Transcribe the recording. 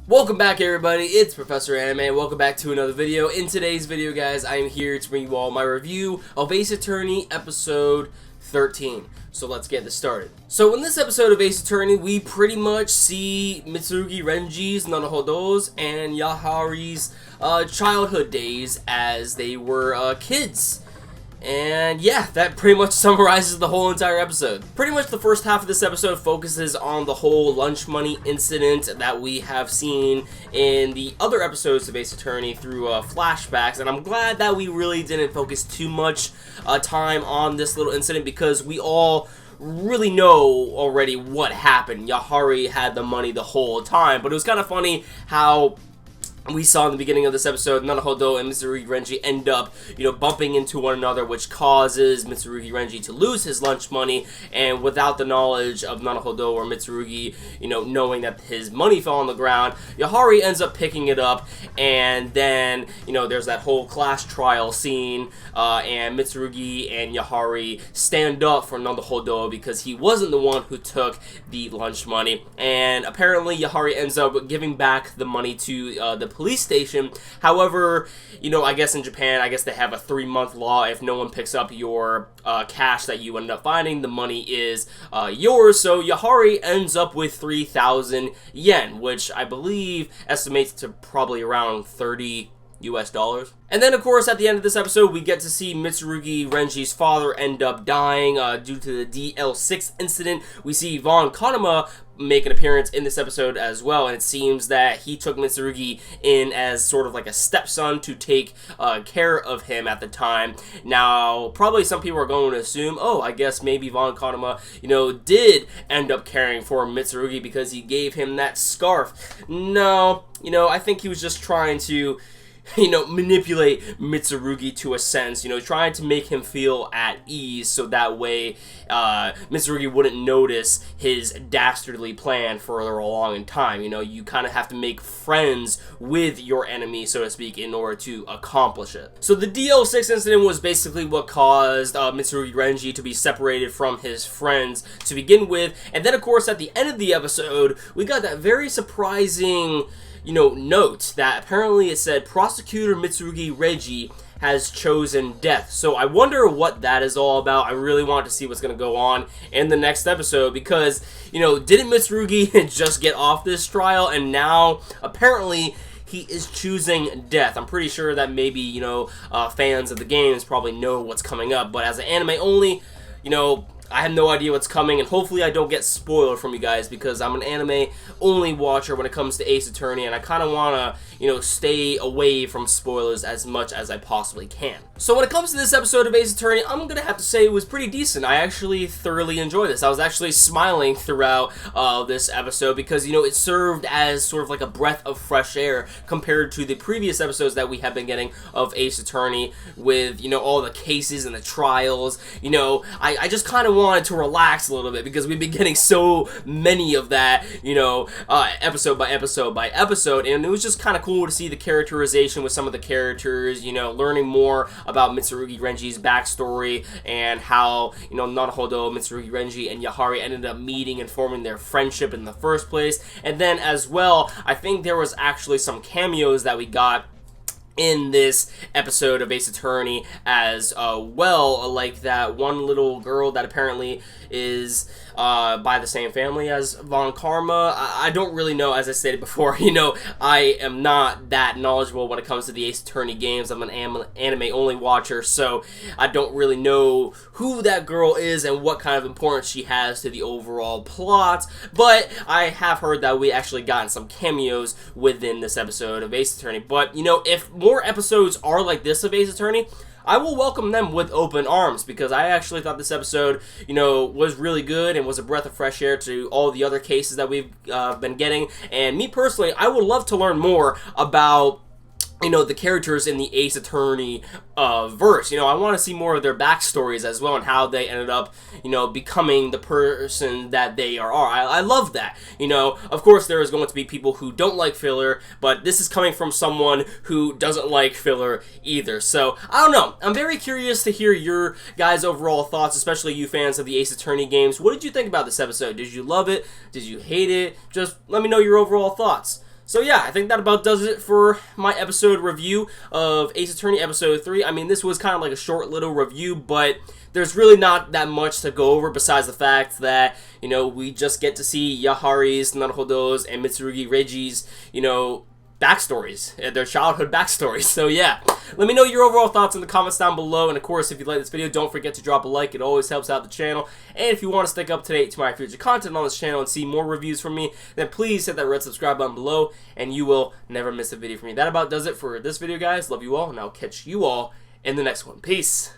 Welcome back, everybody. It's Professor Anime. Welcome back to another video. In today's video, guys, I am here to bring you all my review of Ace Attorney episode 13. So let's get this started. So in this episode of Ace Attorney, we pretty much see Mitsurugi Renji's, Nanahodo's, and Yahari's childhood days as they were kids. And yeah, that pretty much summarizes the whole entire episode. Pretty much the first half of this episode focuses on the whole lunch money incident that we have seen in the other episodes of Ace Attorney through flashbacks, and I'm glad that we really didn't focus too much time on this little incident because we all really know already what happened. Yahari had the money the whole time, but it was kind of funny how we saw in the beginning of this episode, Nanahodo and Mitsurugi Renji end up, bumping into one another, which causes Mitsurugi Renji to lose his lunch money, and without the knowledge of Nanahodo or Mitsurugi, knowing that his money fell on the ground, Yahari ends up picking it up, and then, there's that whole class trial scene, and Mitsurugi and Yahari stand up for Nanahodo because he wasn't the one who took the lunch money, and apparently Yahari ends up giving back the money to the police station. However, I guess in Japan, they have a 3-month law. If no one picks up your cash that you end up finding, the money is yours. So Yahari ends up with 3,000 yen, which I believe estimates to probably around $30 US. And then, of course, at the end of this episode, we get to see Mitsurugi Renji's father end up dying due to the DL6 incident. We see Von Kanama make an appearance in this episode as well, and it seems that he took Mitsurugi in as sort of like a stepson to take care of him at the time. Now, probably some people are going to assume, oh, I guess maybe Von Kanama, did end up caring for Mitsurugi because he gave him that scarf. No, I think he was just trying to manipulate Mitsurugi to a sense, trying to make him feel at ease so that way Mitsurugi wouldn't notice his dastardly plan further along in time. You kind of have to make friends with your enemy, so to speak, in order to accomplish it. So the DL6 incident was basically what caused Mitsurugi Renji to be separated from his friends to begin with, and then of course at the end of the episode, we got that very surprising note that apparently it said Prosecutor Mitsurugi Renji has chosen death. So I wonder what that is all about. I really want to see what's going to go on in the next episode because, didn't Mitsurugi just get off this trial and now apparently he is choosing death? I'm pretty sure that maybe, fans of the games probably know what's coming up, but as an anime only, I have no idea what's coming, and hopefully I don't get spoiled from you guys because I'm an anime-only watcher when it comes to Ace Attorney, and I kind of want to, stay away from spoilers as much as I possibly can. So when it comes to this episode of Ace Attorney, I'm going to have to say it was pretty decent. I actually thoroughly enjoyed this. I was actually smiling throughout this episode because, it served as sort of like a breath of fresh air compared to the previous episodes that we have been getting of Ace Attorney with, all the cases and the trials. I just kind of wanted to relax a little bit because we've been getting so many of that, episode by episode by episode, and it was just kind of cool to see the characterization with some of the characters, learning more about Mitsurugi Renji's backstory and how, Nanahodo, Mitsurugi Renji, and Yahari ended up meeting and forming their friendship in the first place. And then as well, I think there was actually some cameos that we got in this episode of Ace Attorney as well, like that one little girl that apparently is by the same family as Von Karma. I don't really know, as I stated before, I am not that knowledgeable when it comes to the Ace Attorney games. I'm an anime-only watcher, so I don't really know who that girl is and what kind of importance she has to the overall plot, but I have heard that we actually gotten some cameos within this episode of Ace Attorney. But, if more episodes are like this of Ace Attorney, I will welcome them with open arms because I actually thought this episode, was really good and was a breath of fresh air to all the other cases that we've been getting. And me personally, I would love to learn more about the characters in the Ace Attorney verse. I want to see more of their backstories as well and how they ended up, becoming the person that they are. I love that. Of course there is going to be people who don't like filler, but this is coming from someone who doesn't like filler either. So, I don't know. I'm very curious to hear your guys' overall thoughts, especially you fans of the Ace Attorney games. What did you think about this episode? Did you love it? Did you hate it? Just let me know your overall thoughts. So yeah, I think that about does it for my episode review of Ace Attorney Episode 3. I mean, this was kind of like a short little review, but there's really not that much to go over besides the fact that, you know, we just get to see Yahari's, Naruhodo's, and Mitsurugi Reiji's, you know, backstories, their childhood backstories. So yeah, let me know your overall thoughts in the comments down below, and of course, if you like this video, don't forget to drop a like. It always helps out the channel. And if you want to stick up to date to my future content on this channel and see more reviews from me, then please hit that red subscribe button below, and you will never miss a video from me. That about does it for this video, guys. Love you all, and I'll catch you all in the next one. Peace.